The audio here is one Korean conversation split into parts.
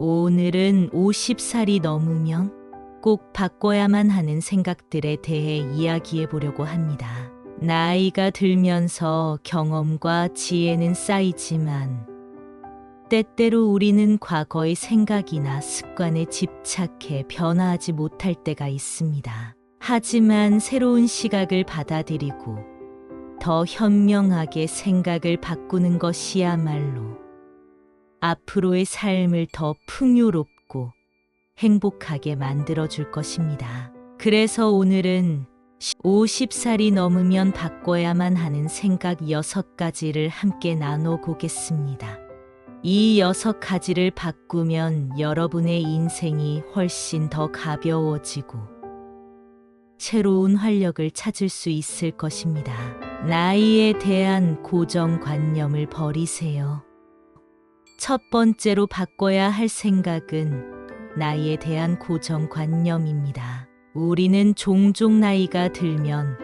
오늘은 50살이 넘으면 꼭 바꿔야만 하는 생각들에 대해 이야기해 보려고 합니다. 나이가 들면서 경험과 지혜는 쌓이지만 때때로 우리는 과거의 생각이나 습관에 집착해 변화하지 못할 때가 있습니다. 하지만 새로운 시각을 받아들이고 더 현명하게 생각을 바꾸는 것이야말로 앞으로의 삶을 더 풍요롭고 행복하게 만들어줄 것입니다. 그래서 오늘은 50살이 넘으면 바꿔야만 하는 생각 6가지를 함께 나눠보겠습니다. 이 6가지를 바꾸면 여러분의 인생이 훨씬 더 가벼워지고 새로운 활력을 찾을 수 있을 것입니다. 나이에 대한 고정관념을 버리세요. 첫 번째로 바꿔야 할 생각은 나이에 대한 고정관념입니다. 우리는 종종 나이가 들면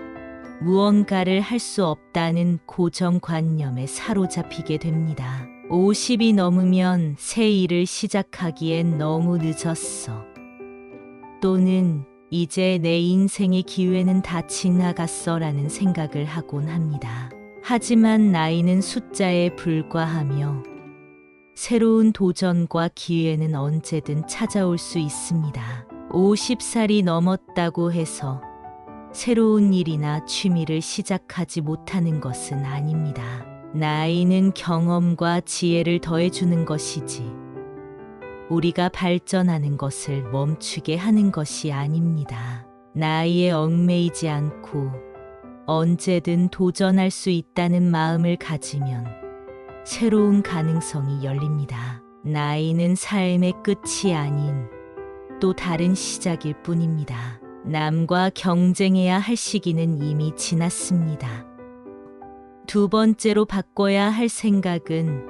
무언가를 할 수 없다는 고정관념에 사로잡히게 됩니다. 50이 넘으면 새 일을 시작하기엔 너무 늦었어. 또는 이제 내 인생의 기회는 다 지나갔어 라는 생각을 하곤 합니다. 하지만 나이는 숫자에 불과하며 새로운 도전과 기회는 언제든 찾아올 수 있습니다. 50살이 넘었다고 해서 새로운 일이나 취미를 시작하지 못하는 것은 아닙니다. 나이는 경험과 지혜를 더해주는 것이지 우리가 발전하는 것을 멈추게 하는 것이 아닙니다. 나이에 얽매이지 않고 언제든 도전할 수 있다는 마음을 가지면 새로운 가능성이 열립니다. 나이는 삶의 끝이 아닌 또 다른 시작일 뿐입니다. 남과 경쟁해야 할 시기는 이미 지났습니다. 두 번째로 바꿔야 할 생각은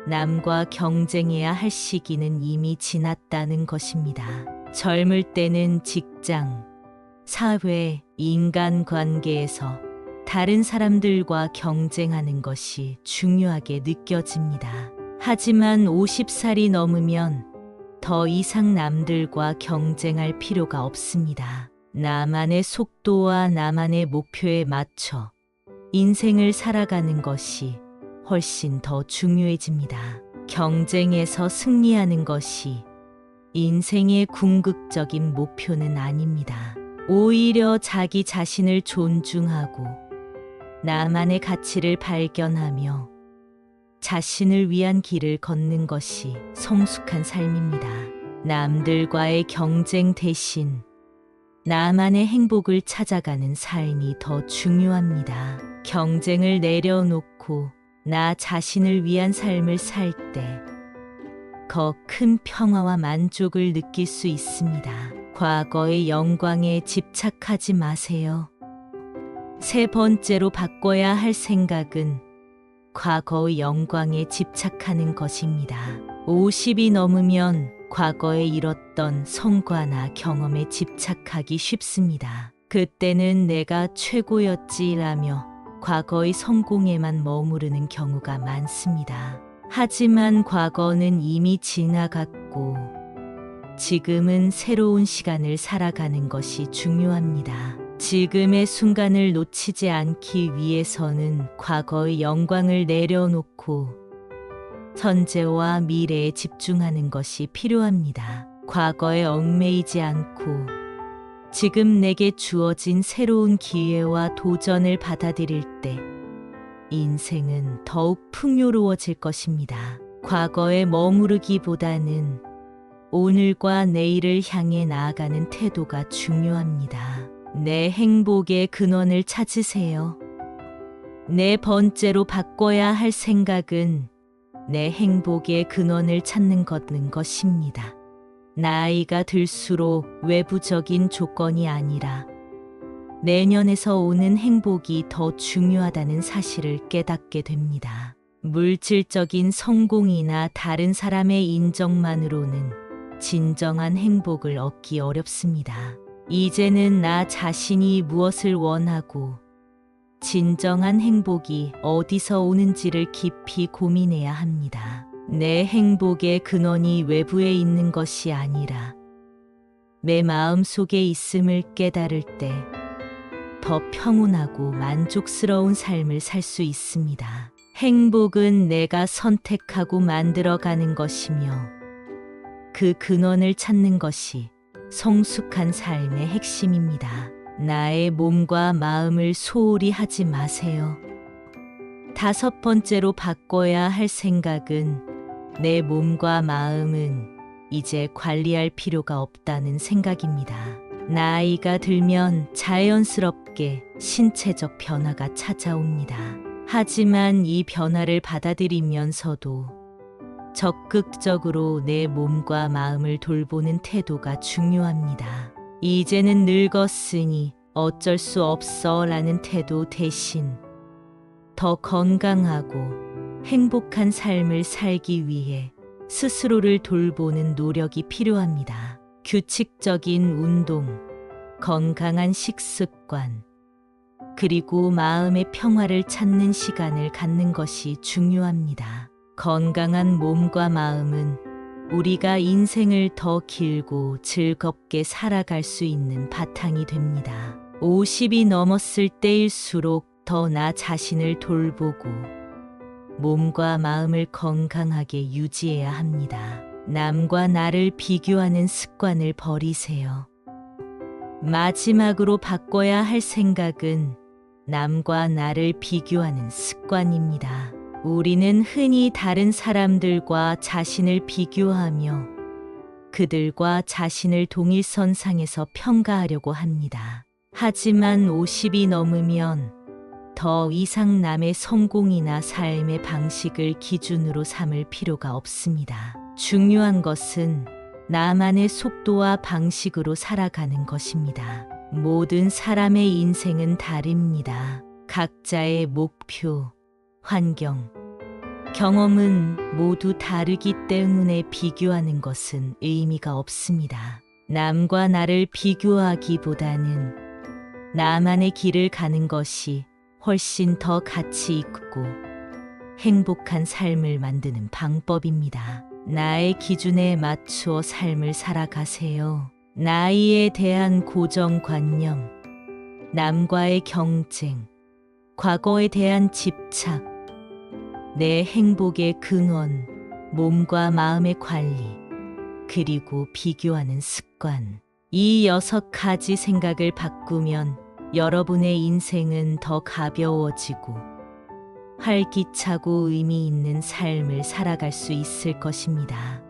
남과 경쟁해야 할 시기는 이미 지났다는 것입니다. 젊을 때는 직장, 사회, 인간관계에서 다른 사람들과 경쟁하는 것이 중요하게 느껴집니다. 하지만 50살이 넘으면 더 이상 남들과 경쟁할 필요가 없습니다. 나만의 속도와 나만의 목표에 맞춰 인생을 살아가는 것이 훨씬 더 중요해집니다. 경쟁에서 승리하는 것이 인생의 궁극적인 목표는 아닙니다. 오히려 자기 자신을 존중하고 나만의 가치를 발견하며 자신을 위한 길을 걷는 것이 성숙한 삶입니다. 남들과의 경쟁 대신 나만의 행복을 찾아가는 삶이 더 중요합니다. 경쟁을 내려놓고 나 자신을 위한 삶을 살 때 더 큰 평화와 만족을 느낄 수 있습니다. 과거의 영광에 집착하지 마세요. 세 번째로 바꿔야 할 생각은 과거의 영광에 집착하는 것입니다. 50이 넘으면 과거에 이뤘던 성과나 경험에 집착하기 쉽습니다. 그때는 내가 최고였지라며 과거의 성공에만 머무르는 경우가 많습니다. 하지만 과거는 이미 지나갔고 지금은 새로운 시간을 살아가는 것이 중요합니다. 지금의 순간을 놓치지 않기 위해서는 과거의 영광을 내려놓고 현재와 미래에 집중하는 것이 필요합니다. 과거에 얽매이지 않고 지금 내게 주어진 새로운 기회와 도전을 받아들일 때 인생은 더욱 풍요로워질 것입니다. 과거에 머무르기보다는 오늘과 내일을 향해 나아가는 태도가 중요합니다. 내 행복의 근원을 찾으세요. 네 번째로 바꿔야 할 생각은 내 행복의 근원을 찾는 것입니다. 나이가 들수록 외부적인 조건이 아니라 내면에서 오는 행복이 더 중요하다는 사실을 깨닫게 됩니다. 물질적인 성공이나 다른 사람의 인정만으로는 진정한 행복을 얻기 어렵습니다. 이제는 나 자신이 무엇을 원하고 진정한 행복이 어디서 오는지를 깊이 고민해야 합니다. 내 행복의 근원이 외부에 있는 것이 아니라 내 마음 속에 있음을 깨달을 때 더 평온하고 만족스러운 삶을 살 수 있습니다. 행복은 내가 선택하고 만들어가는 것이며 그 근원을 찾는 것이 성숙한 삶의 핵심입니다. 나의 몸과 마음을 소홀히 하지 마세요. 5번째로 바꿔야 할 생각은 내 몸과 마음은 이제 관리할 필요가 없다는 생각입니다. 나이가 들면 자연스럽게 신체적 변화가 찾아옵니다. 하지만 이 변화를 받아들이면서도 적극적으로 내 몸과 마음을 돌보는 태도가 중요합니다. 이제는 늙었으니 어쩔 수 없어 라는 태도 대신 더 건강하고 행복한 삶을 살기 위해 스스로를 돌보는 노력이 필요합니다. 규칙적인 운동, 건강한 식습관, 그리고 마음의 평화를 찾는 시간을 갖는 것이 중요합니다. 건강한 몸과 마음은 우리가 인생을 더 길고 즐겁게 살아갈 수 있는 바탕이 됩니다. 50이 넘었을 때일수록 더 나 자신을 돌보고 몸과 마음을 건강하게 유지해야 합니다. 남과 나를 비교하는 습관을 버리세요. 마지막으로 바꿔야 할 생각은 남과 나를 비교하는 습관입니다. 우리는 흔히 다른 사람들과 자신을 비교하며 그들과 자신을 동일선상에서 평가하려고 합니다. 하지만 50이 넘으면 더 이상 남의 성공이나 삶의 방식을 기준으로 삼을 필요가 없습니다. 중요한 것은 나만의 속도와 방식으로 살아가는 것입니다. 모든 사람의 인생은 다릅니다. 각자의 목표, 환경, 경험은 모두 다르기 때문에 비교하는 것은 의미가 없습니다. 남과 나를 비교하기보다는 나만의 길을 가는 것이 훨씬 더 가치 있고 행복한 삶을 만드는 방법입니다. 나의 기준에 맞추어 삶을 살아가세요. 나이에 대한 고정관념, 남과의 경쟁, 과거에 대한 집착, 내 행복의 근원, 몸과 마음의 관리, 그리고 비교하는 습관. 이 6가지 생각을 바꾸면 여러분의 인생은 더 가벼워지고 활기차고 의미 있는 삶을 살아갈 수 있을 것입니다.